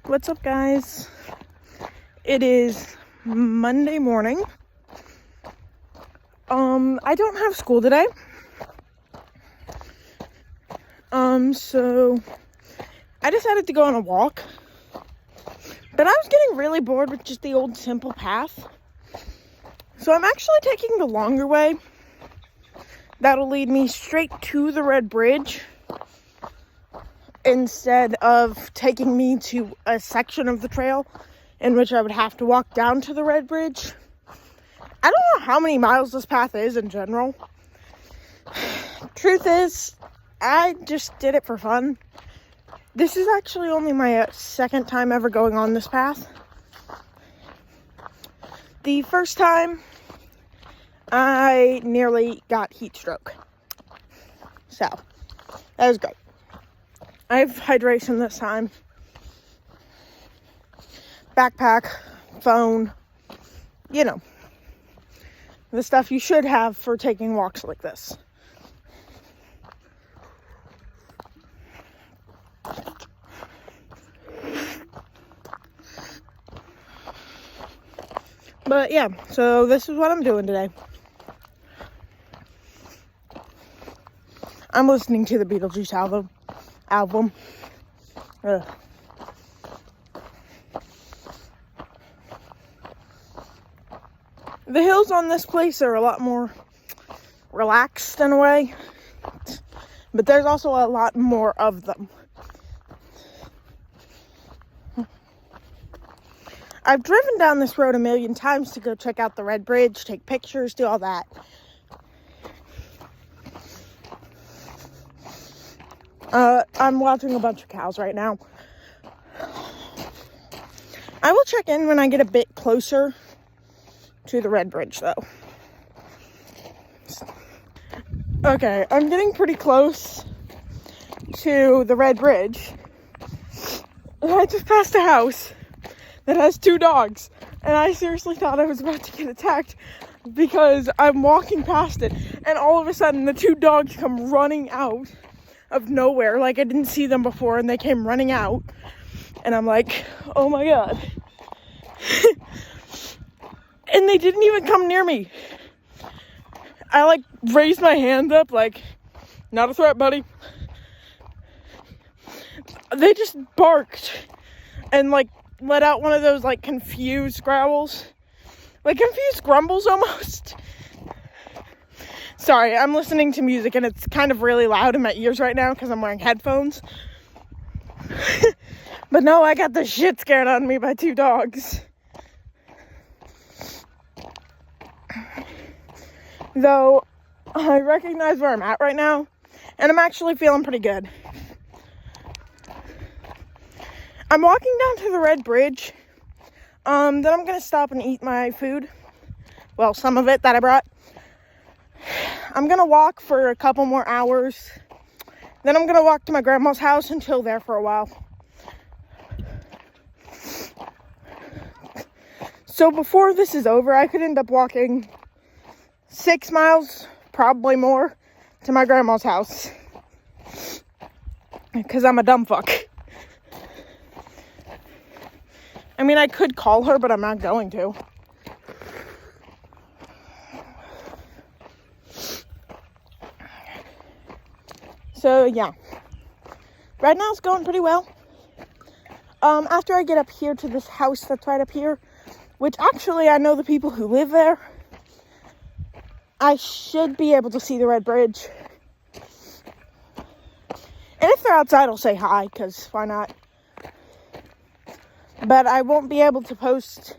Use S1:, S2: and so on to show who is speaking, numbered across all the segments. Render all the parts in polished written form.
S1: What's up, guys? It is Monday morning. I don't have school today. So I decided to go on a walk. But I was getting really bored with just the old simple path. So I'm actually taking the longer way. That'll lead me straight to the Red Bridge, instead of taking me to a section of the trail in which I would have to walk down to the Red Bridge. I don't know how many miles this path is in general. Truth is, I just did it for fun. This is actually only my second time ever going on this path. The first time, I nearly got heat stroke. So, that was great. I have hydration this time. Backpack, phone, the stuff you should have for taking walks like this. But yeah, so this is what I'm doing today. I'm listening to the Beetlejuice album. Ugh. The hills on this place are a lot more relaxed in a way, but there's also a lot more of them. I've driven down this road a million times to go check out the Red Bridge, take pictures, do all that. I'm watching a bunch of cows right now. I will check in when I get a bit closer to the Red Bridge, though. Okay, I'm getting pretty close to the Red Bridge. And I just passed a house that has 2 dogs. And I seriously thought I was about to get attacked because I'm walking past it. And all of a sudden, the 2 dogs come running out of nowhere. Like, I didn't see them before, and they came running out. And I'm like, oh my god. And they didn't even come near me. I, raised my hand up, not a threat, buddy. They just barked and, let out one of those, confused growls. Confused grumbles, almost. Sorry, I'm listening to music, and it's kind of really loud in my ears right now because I'm wearing headphones. But no, I got the shit scared out of me by 2 dogs. Though, I recognize where I'm at right now, and I'm actually feeling pretty good. I'm walking down to the Red Bridge. Then I'm going to stop and eat my food. Well, some of it that I brought. I'm going to walk for a couple more hours. Then I'm going to walk to my grandma's house and chill there for a while. So before this is over, I could end up walking 6 miles, probably more, to my grandma's house. Because I'm a dumb fuck. I mean, I could call her, but I'm not going to. So, yeah. Right now it's going pretty well. After I get up here to this house that's right up here, which actually I know the people who live there, I should be able to see the Red Bridge. And if they're outside, I'll say hi, because why not? But I won't be able to post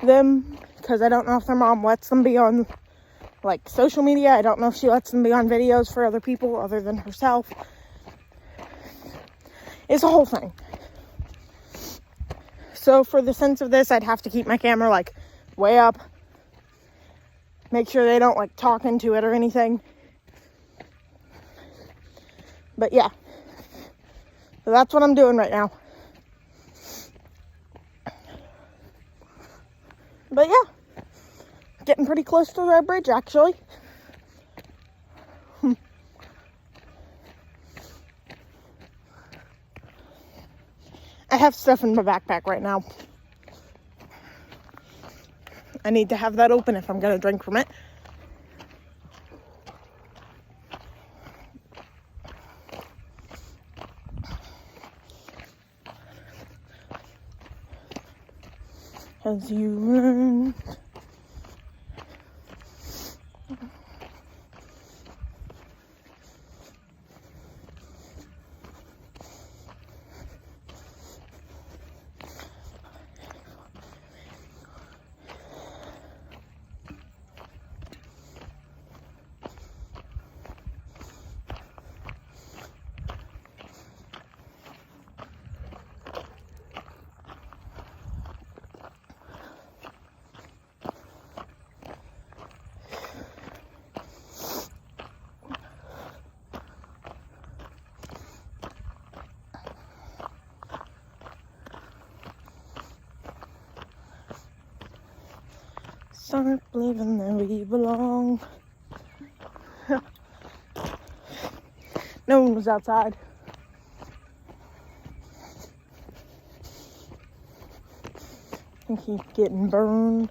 S1: them, because I don't know if their mom lets them be on, social media. I don't know if she lets them be on videos for other people other than herself. It's a whole thing. So for the sense of this, I'd have to keep my camera, way up. Make sure they don't, talk into it or anything. But, yeah. So that's what I'm doing right now. But, yeah. Getting pretty close to the Red Bridge, actually. I have stuff in my backpack right now. I need to have that open if I'm gonna drink from it. As you run. Start believing that we belong. No one was outside. I keep getting burned.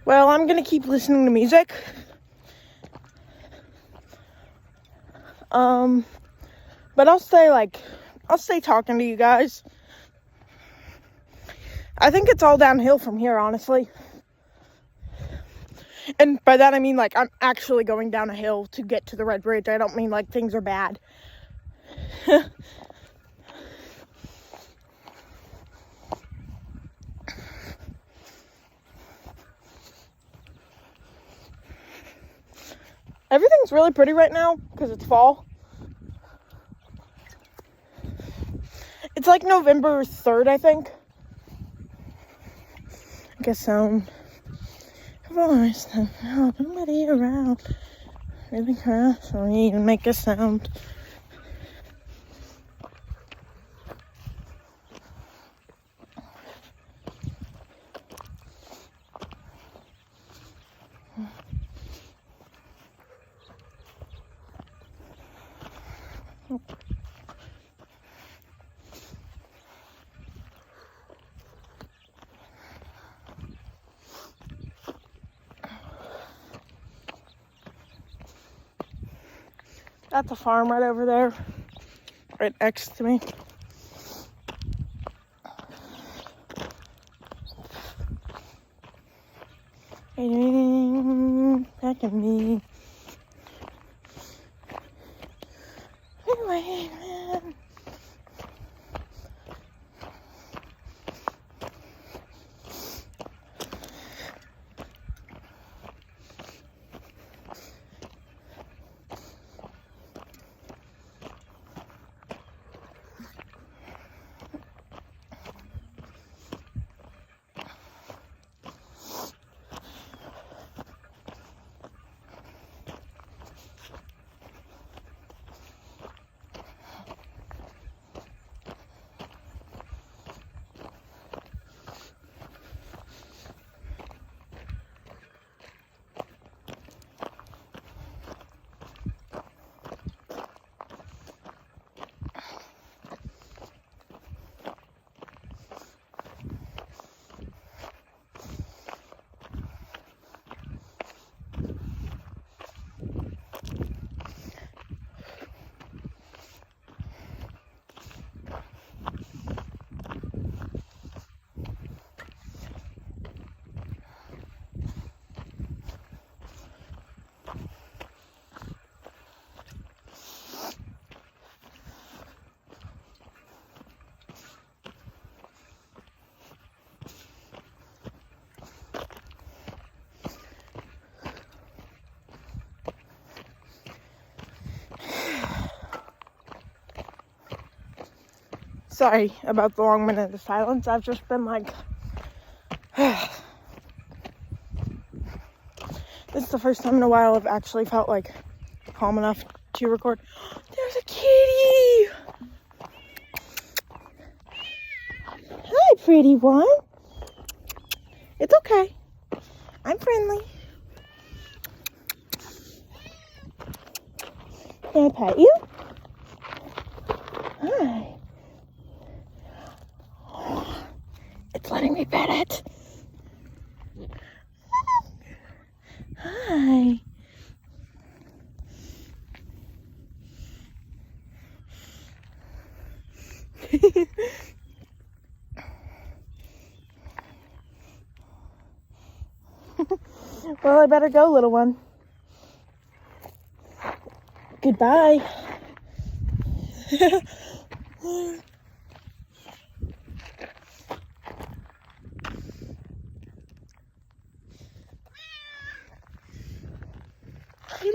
S1: Well, I'm gonna keep listening to music. But I'll stay talking to you guys. I think it's all downhill from here, honestly. And by that I mean, like, I'm actually going down a hill to get to the Red Bridge. I don't mean, like, things are bad. Everything's really pretty right now because it's fall. It's like November 3rd, I think. Make a sound. Voice that nobody around. Really crash or even make a sound. That's a farm right over there, right next to me. Back at me. Anyway, man. Sorry about the long minute of silence. I've just been like, this is the first time in a while I've actually felt like calm enough to record. There's a kitty! Pretty one. It's okay. I'm friendly. Can I pet you? Hi. It's letting me pet it. Hi. Well, I better go, little one. Goodbye. You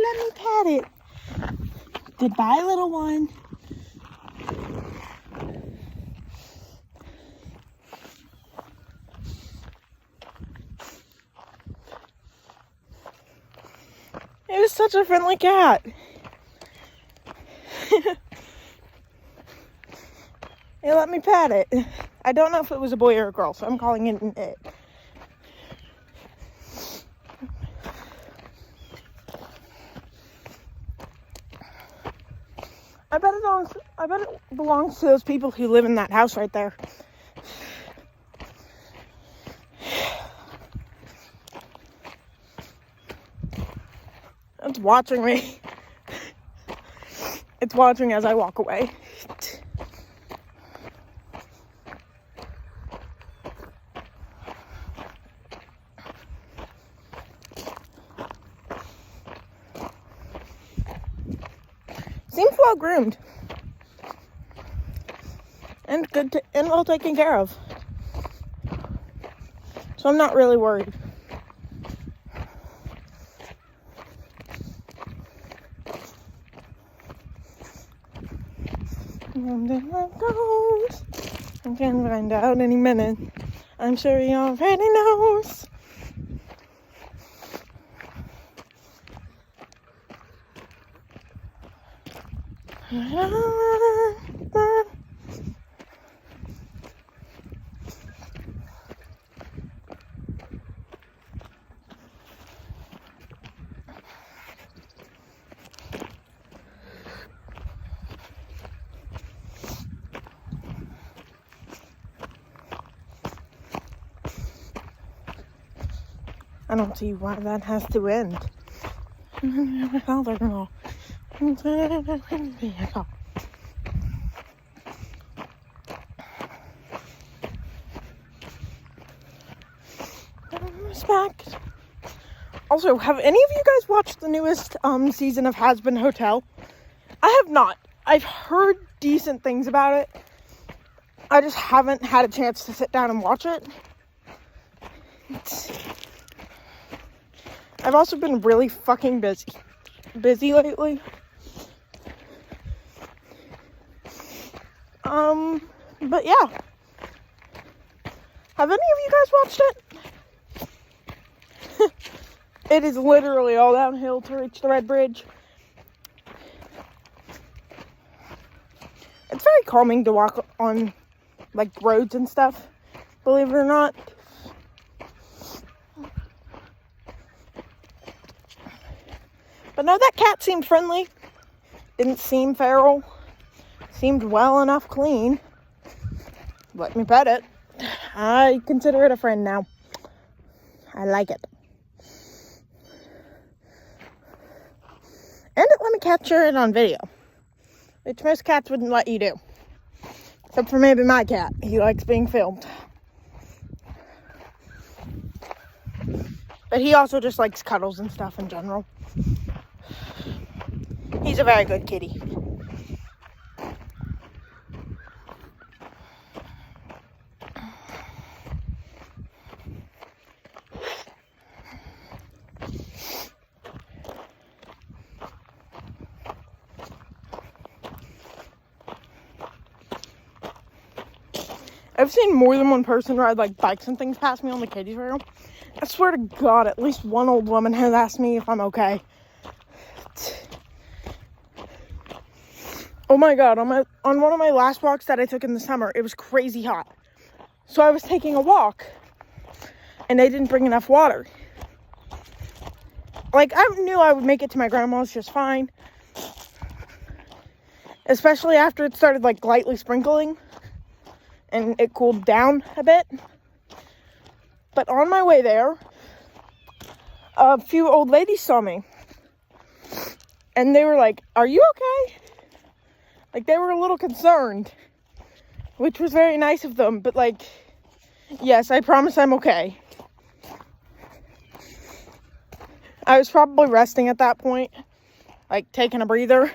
S1: let me pet it. Goodbye, little one. It was such a friendly cat. It let me pet it. I don't know if it was a boy or a girl, so I'm calling it an it. I bet it belongs to those people who live in that house right there. It's watching me. It's watching as I walk away. Seems well groomed and and well taken care of, so I'm not really worried. And then it goes. I can find out any minute. I'm sure he already knows. I don't see why that has to end. Respect. Also, have any of you guys watched the newest season of Hazbin Hotel? I have not. I've heard decent things about it. I just haven't had a chance to sit down and watch it. I've also been really fucking busy lately. But yeah. Have any of you guys watched it? It is literally all downhill to reach the Red Bridge. It's very calming to walk on, like, roads and stuff, believe it or not. But no, that cat seemed friendly. Didn't seem feral. Seemed well enough clean. Let me pet it. I consider it a friend now. I like it. And it let me capture it on video, which most cats wouldn't let you do. Except for maybe my cat. He likes being filmed. But he also just likes cuddles and stuff in general. He's a very good kitty. I've seen more than one person ride like bikes and things past me on the kitty trail. I swear to God, at least one old woman has asked me if I'm okay. Oh my God, on one of my last walks that I took in the summer, it was crazy hot. So I was taking a walk, and they didn't bring enough water. Like, I knew I would make it to my grandma's just fine. Especially after it started, like, lightly sprinkling. And it cooled down a bit. But on my way there, a few old ladies saw me. And they were like, "Are you okay?" Like, they were a little concerned. Which was very nice of them. But, like, yes, I promise I'm okay. I was probably resting at that point, like taking a breather.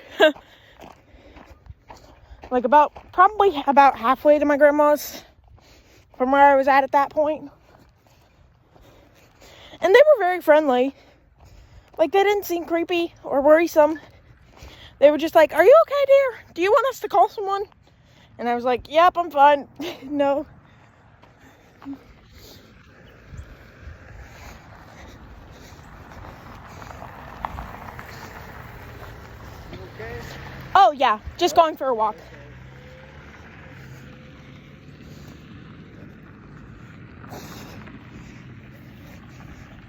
S1: Like probably about halfway to my grandma's from where I was at that point. And they were very friendly. Like, they didn't seem creepy or worrisome. They were just like, "Are you okay, dear? Do you want us to call someone?" And I was like, "Yep, I'm fine." No.
S2: Okay.
S1: Oh, yeah, just going for a walk.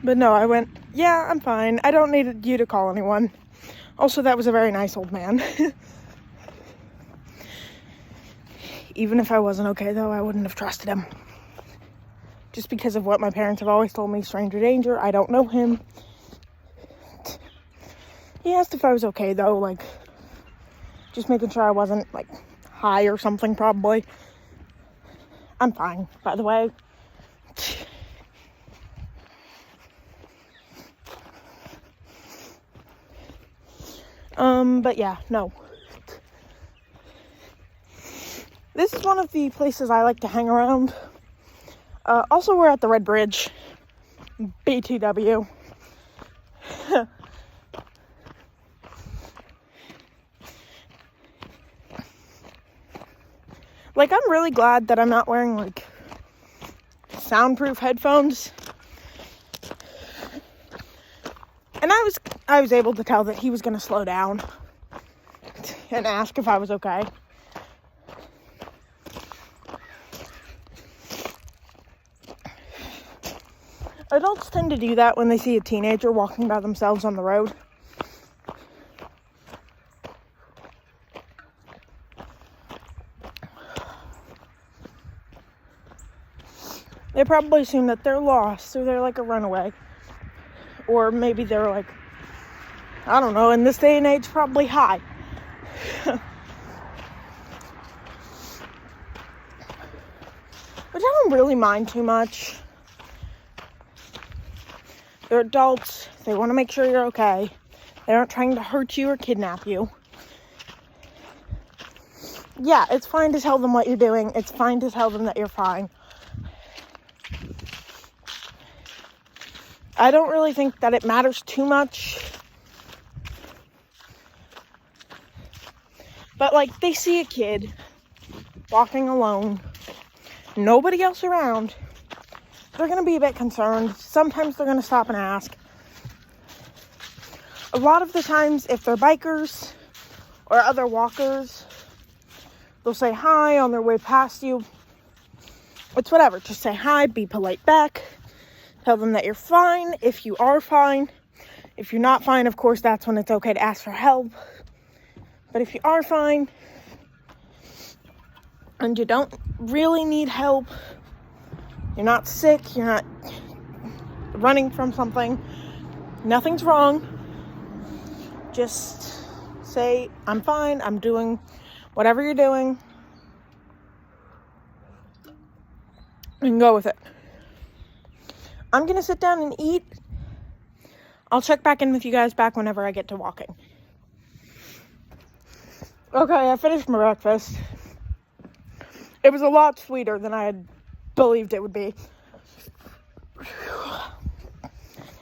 S1: But no, I went, "Yeah, I'm fine. I don't need you to call anyone." Also, that was a very nice old man. Even if I wasn't okay, though, I wouldn't have trusted him. Just because of what my parents have always told me, stranger danger. I don't know him. He asked if I was okay, though, like, just making sure I wasn't, like, high or something, probably. I'm fine, by the way. But yeah, no. This is one of the places I like to hang around. Also, we're at the Red Bridge. BTW. Like, I'm really glad that I'm not wearing, like, soundproof headphones. And I was able to tell that he was going to slow down and ask if I was okay. Adults tend to do that when they see a teenager walking by themselves on the road. They probably assume that they're lost, or they're like a runaway. Or maybe they're like, I don't know, in this day and age, probably high. Which I don't really mind too much. They're adults. They want to make sure you're okay. They aren't trying to hurt you or kidnap you. Yeah, it's fine to tell them what you're doing. It's fine to tell them that you're fine. I don't really think that it matters too much. But, like, they see a kid walking alone, nobody else around. They're going to be a bit concerned. Sometimes they're going to stop and ask. A lot of the times, if they're bikers or other walkers, they'll say hi on their way past you. It's whatever. Just say hi, be polite back. Tell them that you're fine if you are fine. If you're not fine, of course, that's when it's okay to ask for help. But if you are fine and you don't really need help, you're not sick, you're not running from something, nothing's wrong, just say, "I'm fine, I'm doing whatever you're doing," and go with it. I'm going to sit down and eat. I'll check back in with you guys back whenever I get to walking. Okay, I finished my breakfast. It was a lot sweeter than I had believed it would be.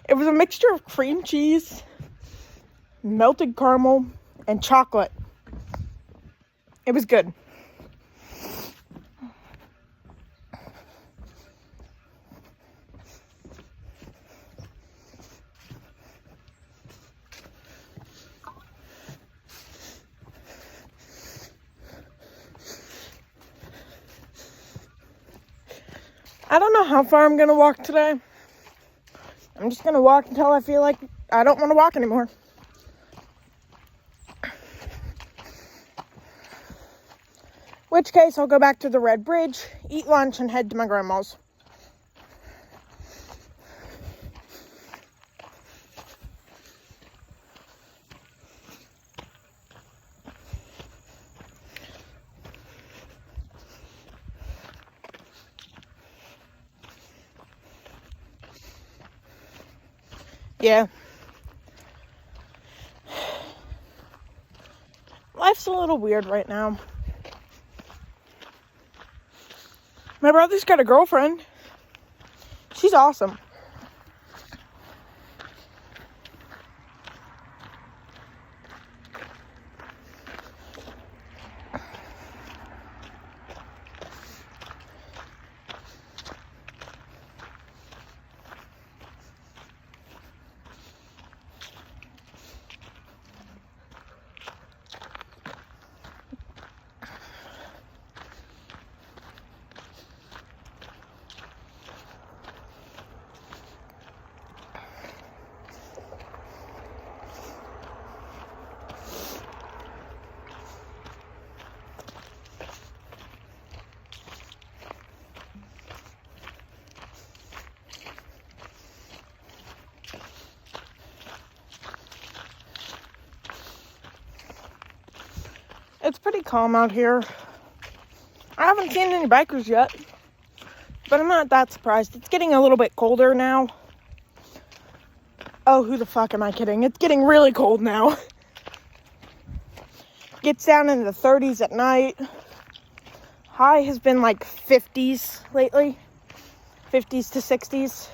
S1: It was a mixture of cream cheese, melted caramel, and chocolate. It was good. I don't know how far I'm gonna walk today. I'm just gonna walk until I feel like I don't want to walk anymore. Which case, I'll go back to the Red Bridge, eat lunch, and head to my grandma's. Yeah. Life's a little weird right now. My brother's got a girlfriend. She's awesome. It's pretty calm out here. I haven't seen any bikers yet, but I'm not that surprised. It's getting a little bit colder now. Oh, who the fuck am I kidding? It's getting really cold now. Gets down in the 30s at night. High has been like 50s lately. 50s to 60s.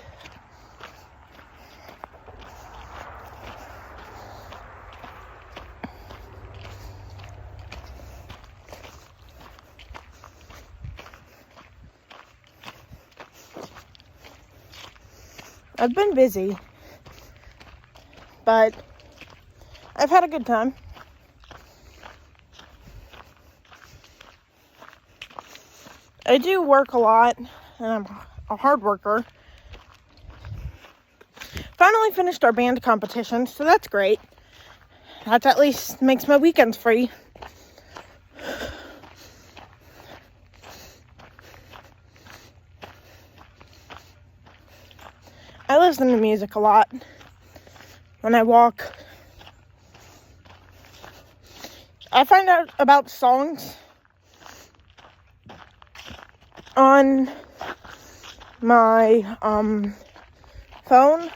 S1: I've been busy, but I've had a good time. I do work a lot, and I'm a hard worker. Finally finished our band competition, so that's great. That at least makes my weekends free. I listen to music a lot when I walk. I find out about songs on my phone.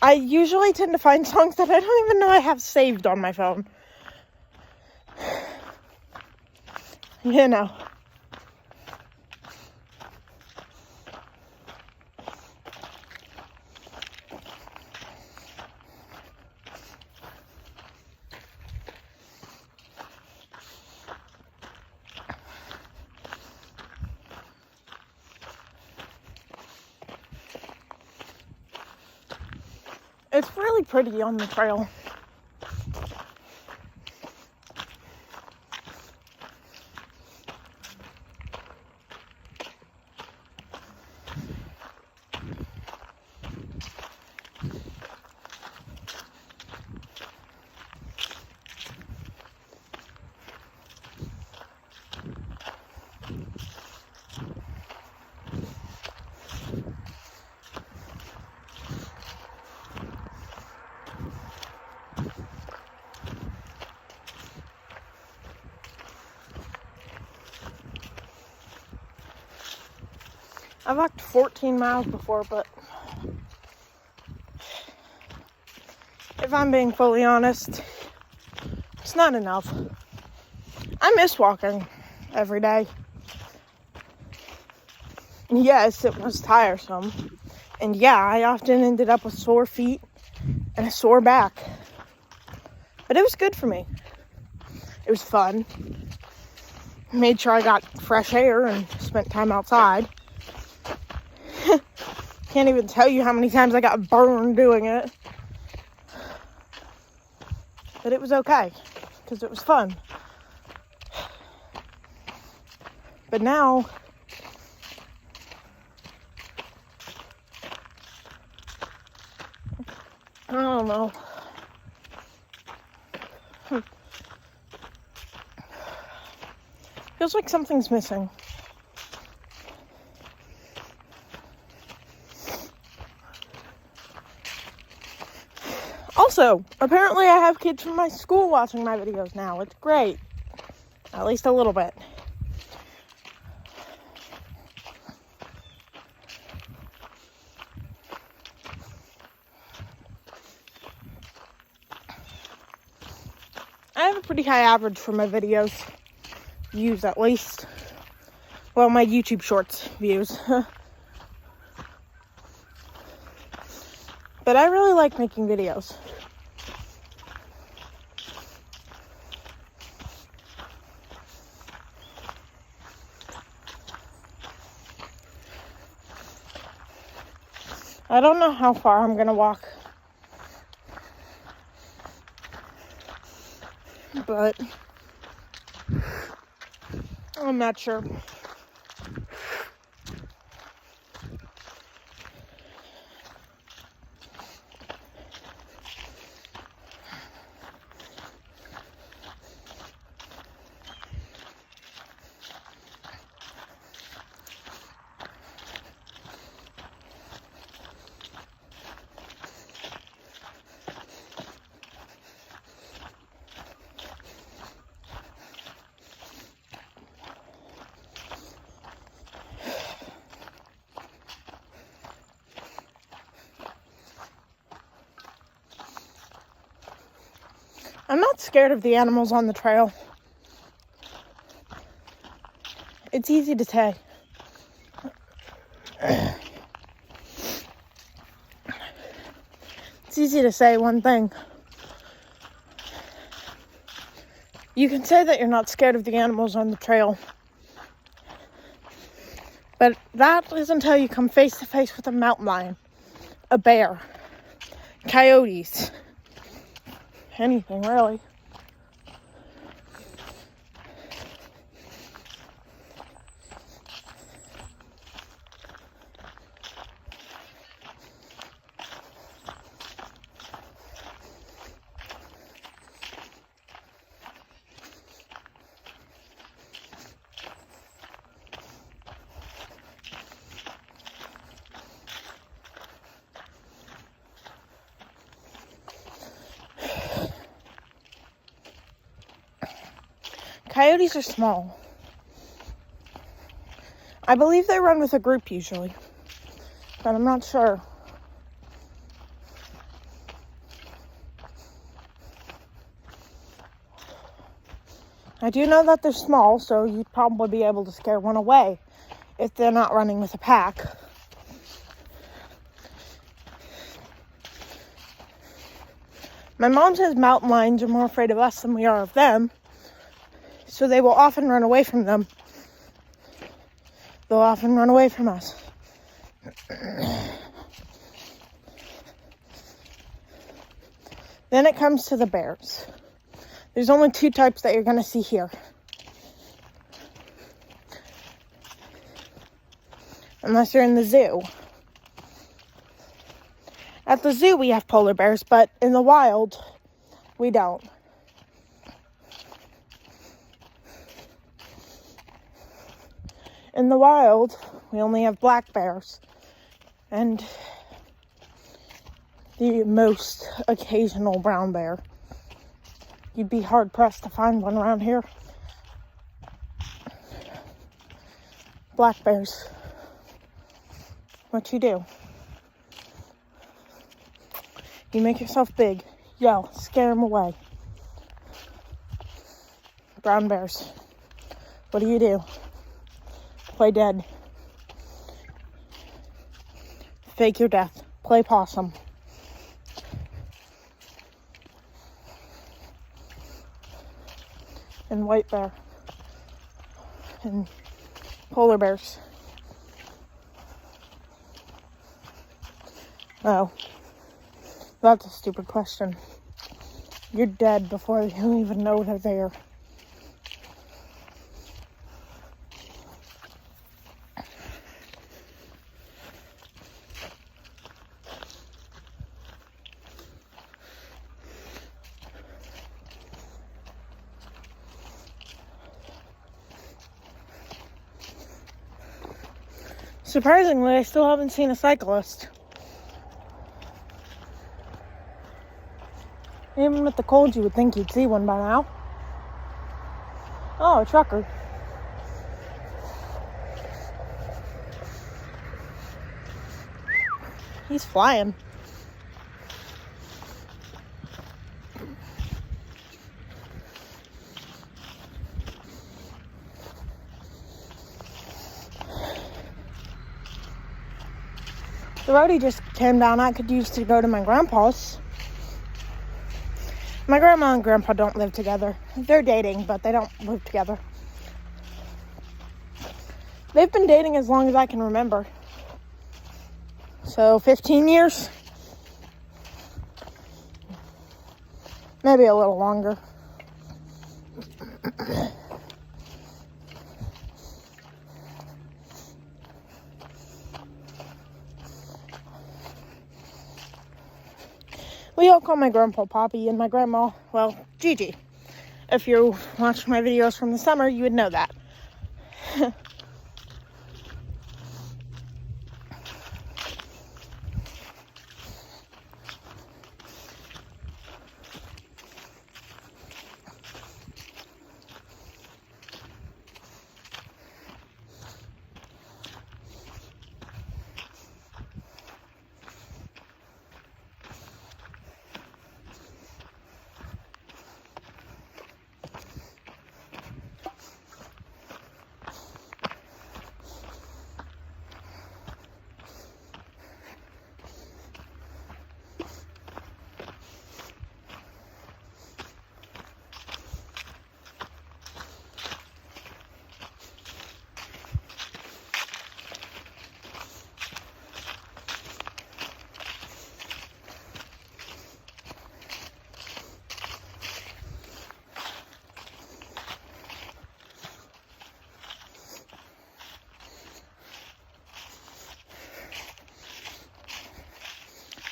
S1: I usually tend to find songs that I don't even know I have saved on my phone. You know. It's really pretty on the trail. I've walked 14 miles before, but if I'm being fully honest, it's not enough. I miss walking every day. And yes, it was tiresome. And yeah, I often ended up with sore feet and a sore back. But it was good for me. It was fun. Made sure I got fresh air and spent time outside. Can't even tell you how many times I got burned doing it. But it was okay, because it was fun. But now, I don't know. Feels like something's missing. Also, apparently I have kids from my school watching my videos now. It's great. At least a little bit. I have a pretty high average for my videos. Views, at least. Well, my YouTube Shorts views. But I really like making videos. I don't know how far I'm gonna walk. But I'm not sure. I'm not scared of the animals on the trail. It's easy to say. It's easy to say one thing. You can say that you're not scared of the animals on the trail. But that is until you come face to face with a mountain lion, a bear, coyotes, anything really. Coyotes are small. I believe they run with a group usually, but I'm not sure. I do know that they're small, so you'd probably be able to scare one away if they're not running with a pack. My mom says mountain lions are more afraid of us than we are of them, so they will often run away from them. They'll often run away from us. Then it comes to the bears. There's only two types that you're going to see here. Unless you're in the zoo. At the zoo we have polar bears, but in the wild we don't. In the wild, we only have black bears and the most occasional brown bear. You'd be hard pressed to find one around here. Black bears. What you do? You make yourself big, yell, scare them away. Brown bears. What do? Play dead. Fake your death. Play possum. And white bear. And polar bears. Oh. That's a stupid question. You're dead before you even know they're there. Surprisingly, I still haven't seen a cyclist. Even with the cold, you would think you'd see one by now. Oh, a trucker. He's flying. The road he just came down I could use to go to my grandpa's. My grandma and grandpa don't live together. They're dating, but they don't live together. They've been dating as long as I can remember. So 15 years? Maybe a little longer. We all call my grandpa Poppy and my grandma, well, Gigi. If you watched my videos from the summer, you would know that.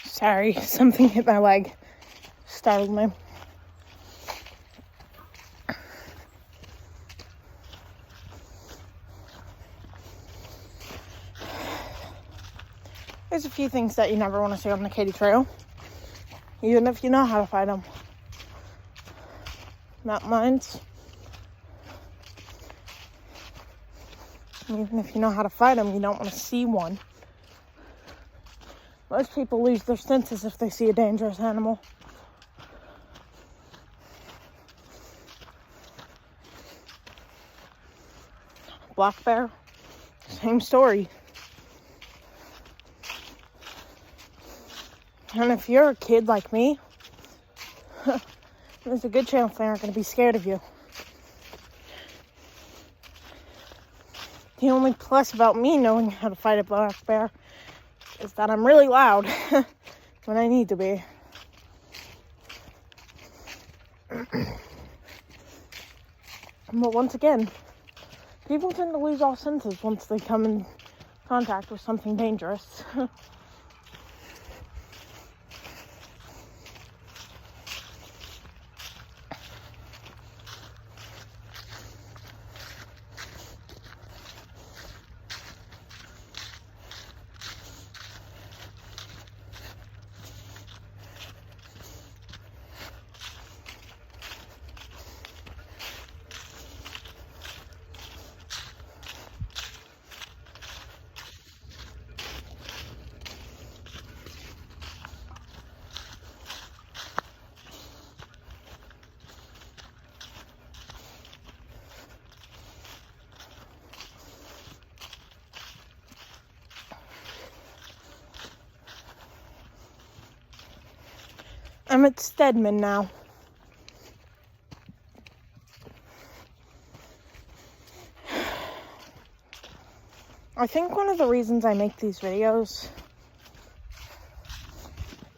S1: Sorry, something hit my leg. Startled me. There's a few things that you never want to see on the Katy Trail, even if you know how to fight them. Mountain lions. Even if you know how to fight them, you don't want to see one. Most people lose their senses if they see a dangerous animal. Black bear, same story. And if you're a kid like me, there's a good chance they aren't going to be scared of you. The only plus about me knowing how to fight a black bear is that I'm really loud when I need to be. But once again, people tend to lose all senses once they come in contact with something dangerous. I'm at Stedman now. I think one of the reasons I make these videos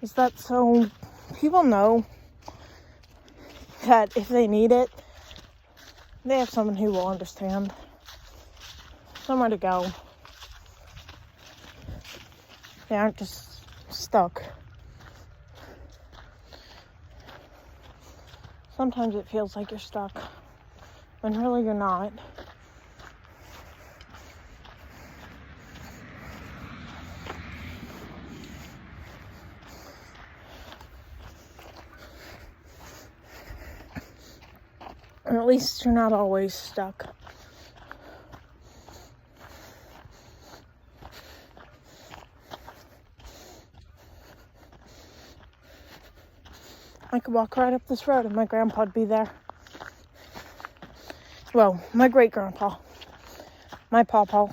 S1: is that so people know that if they need it, they have someone who will understand. Somewhere to go. They aren't just stuck. Sometimes it feels like you're stuck, when really you're not. Or at least you're not always stuck. I could walk right up this road and my grandpa'd be there. Well, my great-grandpa. My pawpaw.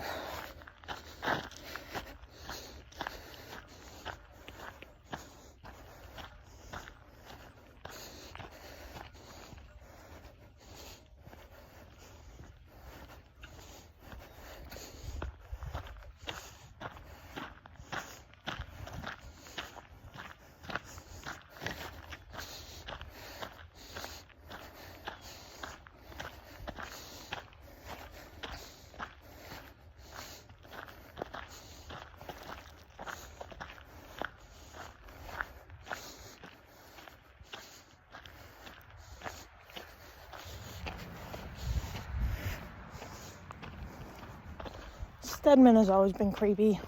S1: Stedman has always been creepy.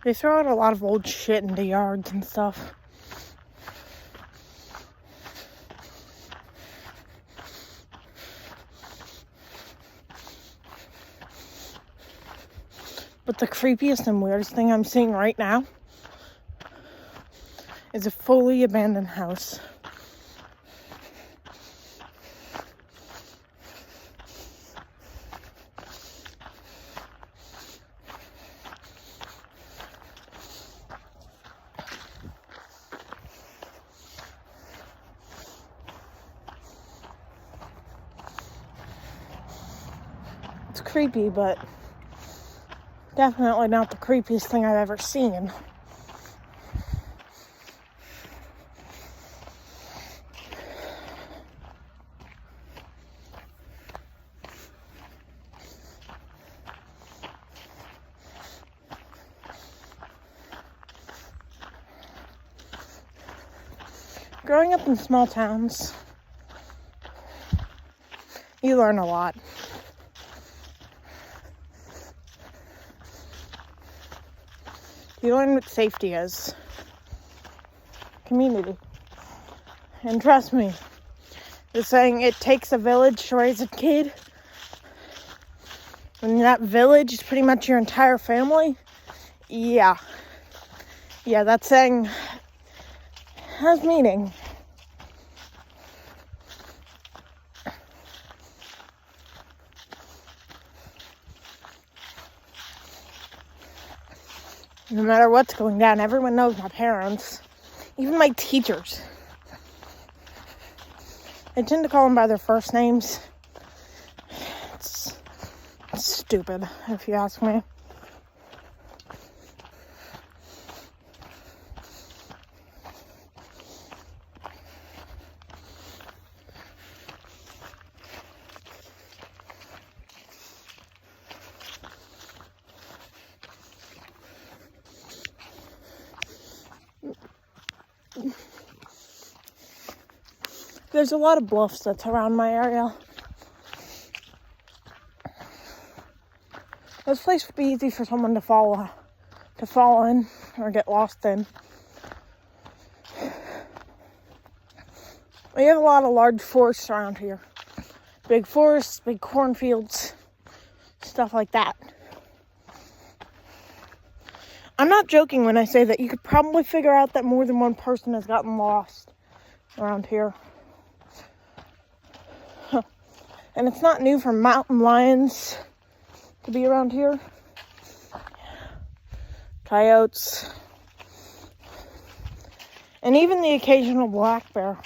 S1: They throw out a lot of old shit into yards and stuff. But the creepiest and weirdest thing I'm seeing right now is a fully abandoned house. It's creepy, but definitely not the creepiest thing I've ever seen. Growing up in small towns, you learn a lot. You learn what safety is. Community. And trust me, the saying, it takes a village to raise a kid. When that village is pretty much your entire family. Yeah, that saying has meaning. No matter what's going down, everyone knows my parents. Even my teachers. I tend to call them by their first names. It's stupid, if you ask me. There's a lot of bluffs that's around my area. This place would be easy for someone to fall in or get lost in. We have a lot of large forests around here. Big forests, big cornfields, stuff like that. I'm not joking when I say that you could probably figure out that more than one person has gotten lost around here. And it's not new for mountain lions to be around here. Coyotes. And even the occasional black bear.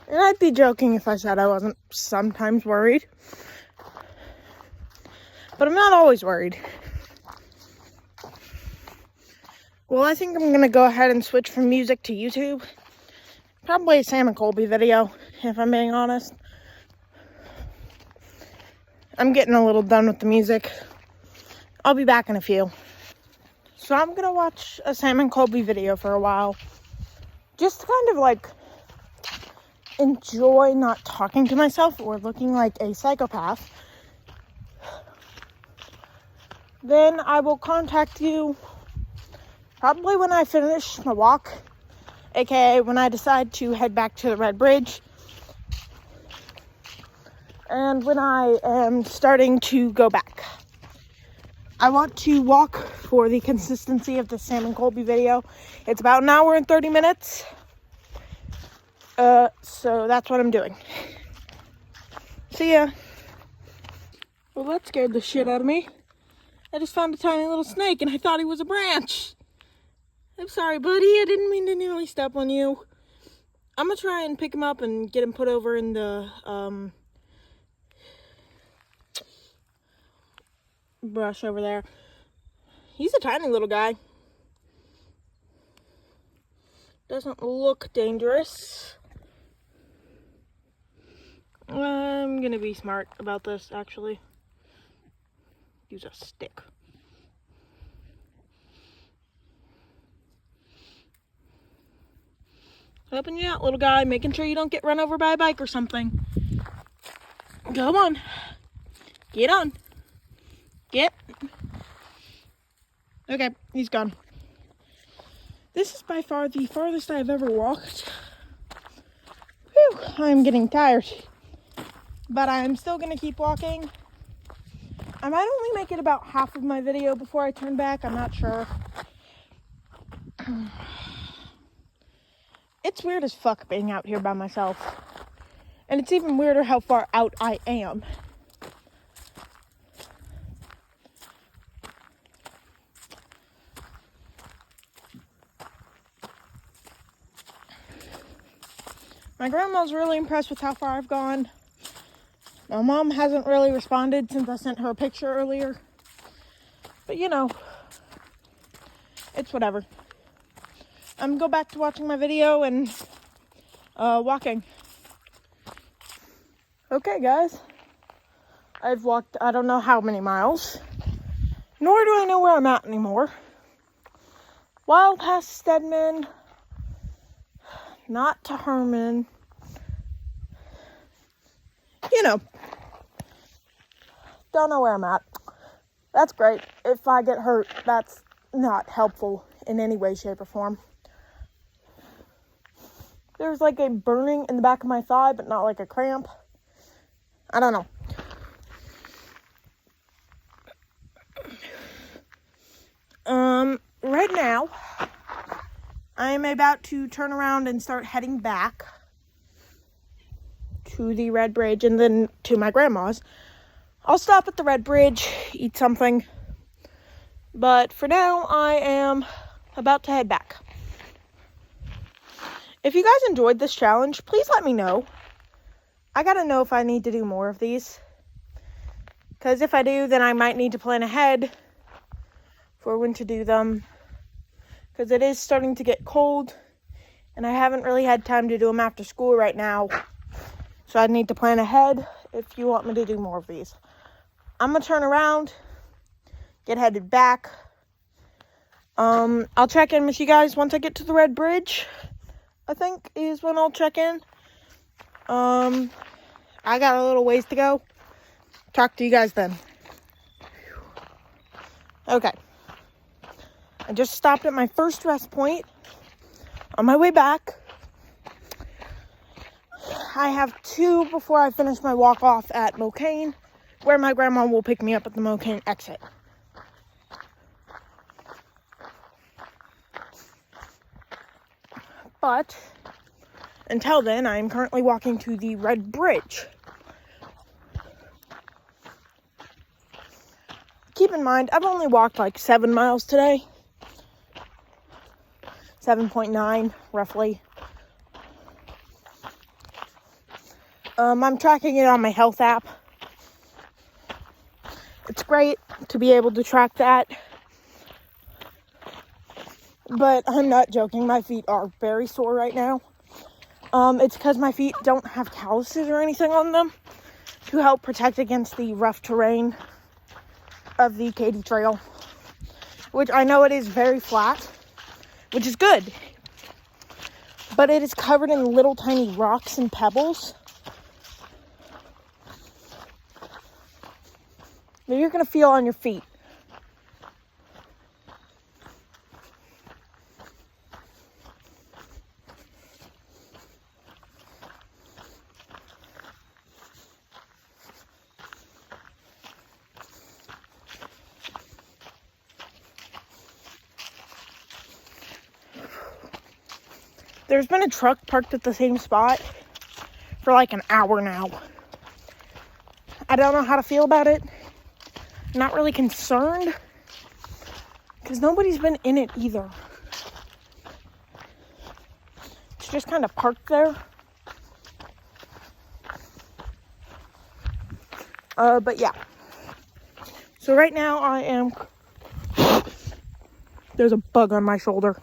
S1: And I'd be joking if I said I wasn't sometimes worried. But I'm not always worried. Well, I think I'm going to go ahead and switch from music to YouTube. Probably a Sam and Colby video, if I'm being honest. I'm getting a little done with the music. I'll be back in a few. So I'm going to watch a Sam and Colby video for a while. Just to kind of like enjoy not talking to myself or looking like a psychopath. then I will contact you probably when I finish my walk, aka when I decide to head back to the Red Bridge, and when I am starting to go back. I want to walk for the consistency of the Sam and Colby video. It's about an hour and 30 minutes. So that's what I'm doing. See ya. Well, that scared the shit out of me. I just found a tiny little snake and I thought he was a branch. I'm sorry, buddy. I didn't mean to nearly step on you. I'm gonna try and pick him up and get him put over in the, brush over there. He's a tiny little guy. Doesn't look dangerous. I'm gonna be smart about this, actually. Use a stick. Helping you out, little guy. Making sure you don't get run over by a bike or something. Come on. Get on. Get. Okay, he's gone. This is by far the farthest I've ever walked. Whew, I'm getting tired. But I'm still gonna keep walking. I might only make it about half of my video before I turn back. I'm not sure. It's weird as fuck being out here by myself. And it's even weirder how far out I am. My grandma's really impressed with how far I've gone. My mom hasn't really responded since I sent her a picture earlier. But you know, it's whatever. I'm gonna go back to watching my video and walking. Okay, guys. I've walked I don't know how many miles. Nor do I know where I'm at anymore. Well past Stedman. Not to Herman. You know. Don't know where I'm at. That's great. If I get hurt, that's not helpful in any way, shape, or form. There's like a burning in the back of my thigh, but not like a cramp. I don't know. Right now, I'm about to turn around and start heading back to the Red Bridge and then to my grandma's. I'll stop at the Red Bridge, eat something. But for now, I am about to head back. If you guys enjoyed this challenge, please let me know. I gotta know if I need to do more of these. Because if I do, then I might need to plan ahead for when to do them. Because it is starting to get cold. And I haven't really had time to do them after school right now. So I need to plan ahead if you want me to do more of these. I'm going to turn around. Get headed back. I'll check in with you guys once I get to the Red Bridge. I think is when I'll check in. I got a little ways to go. Talk to you guys then. Okay. I just stopped at my first rest point. On my way back. I have 2 before I finish my walk off at Mocaine, where my grandma will pick me up at the Mocaine exit. But until then, I am currently walking to the Red Bridge. Keep in mind, I've only walked like 7 miles today. 7.9, roughly. I'm tracking it on my health app. It's great to be able to track that. But I'm not joking, my feet are very sore right now. It's because my feet don't have calluses or anything on them to help protect against the rough terrain of the Katy Trail. Which I know it is very flat, which is good. But it is covered in little tiny rocks and pebbles. That you're going to feel on your feet. There's been a truck parked at the same spot for like an hour now. I don't know how to feel about it. Not really concerned, because nobody's been in it either. It's just kind of parked there. But yeah. So right now I am... There's a bug on my shoulder.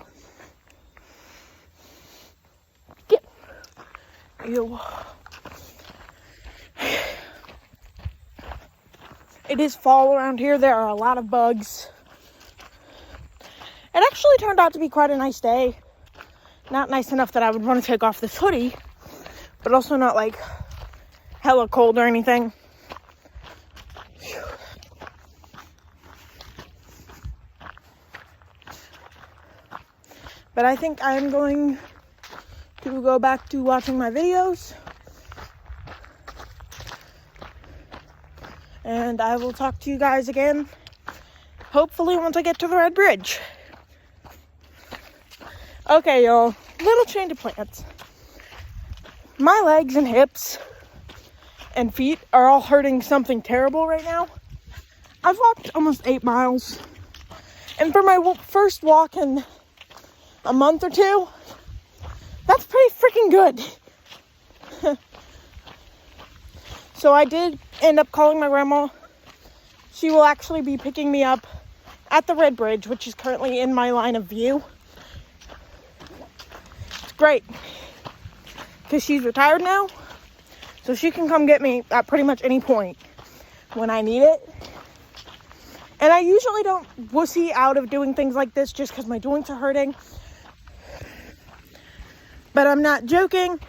S1: Get. Ew. It is fall around here. There are a lot of bugs. It actually turned out to be quite a nice day. Not nice enough that I would want to take off this hoodie, but also not like hella cold or anything. But I think I'm going to go back to watching my videos. And I will talk to you guys again, hopefully once I get to the Red Bridge. Okay, y'all. Little change of plans. My legs and hips and feet are all hurting something terrible right now. I've walked almost 8 miles. And for my first walk in a month or two, that's pretty freaking good. So I did end up calling my grandma. She will actually be picking me up at the Red Bridge, which is currently in my line of view. It's great, because she's retired now, so she can come get me at pretty much any point when I need it. And I usually don't wussy out of doing things like this just because my joints are hurting. But I'm not joking.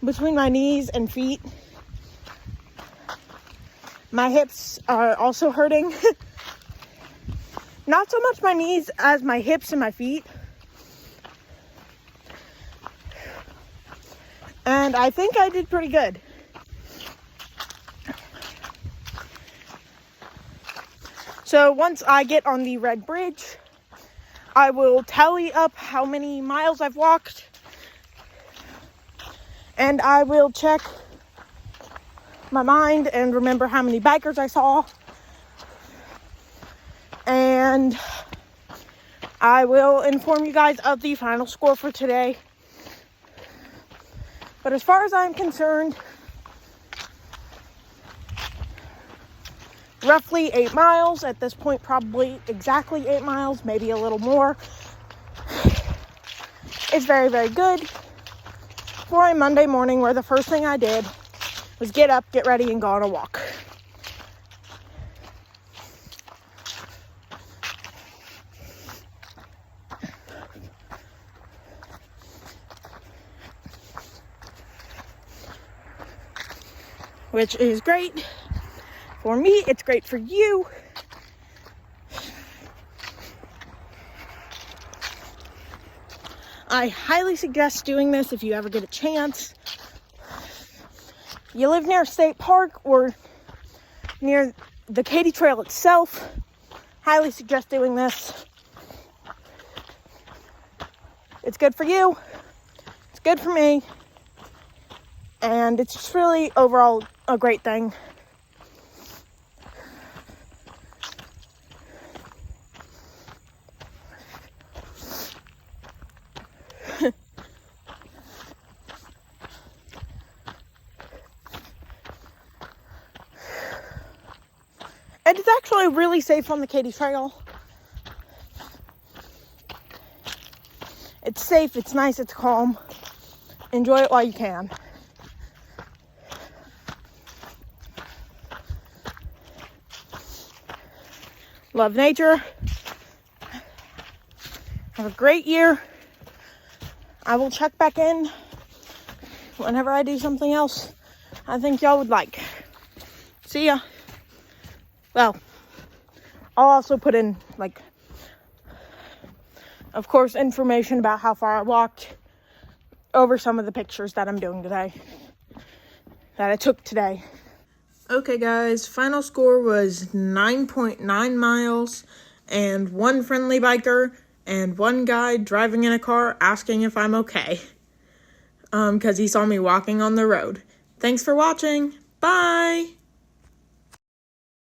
S1: Between my knees and feet, my hips are also hurting. Not so much my knees as my hips and my feet. And I think I did pretty good. So once I get on the Red Bridge, I will tally up how many miles I've walked. And I will check my mind and remember how many bikers I saw. And I will inform you guys of the final score for today. But as far as I'm concerned, roughly 8 miles. At this point, probably exactly 8 miles, maybe a little more. It's very, very good for a Monday morning where the first thing I did was get up, get ready, and go on a walk. Which is great for me. It's great for you. I highly suggest doing this if you ever get a chance. You live near a state park or near the Katy Trail itself, highly suggest doing this. It's good for you. It's good for me. And it's just really overall a great thing. And it's actually really safe on the Katy Trail. It's safe, it's nice, it's calm. Enjoy it while you can. Love nature. Have a great year. I will check back in whenever I do something else I think y'all would like. See ya. Well, I'll also put in, like, of course, information about how far I walked over some of the pictures that I'm doing today, that I took today. Okay, guys, final score was 9.9 miles, and one friendly biker and one guy driving in a car asking if I'm okay. Because he saw me walking on the road. Thanks for watching. Bye!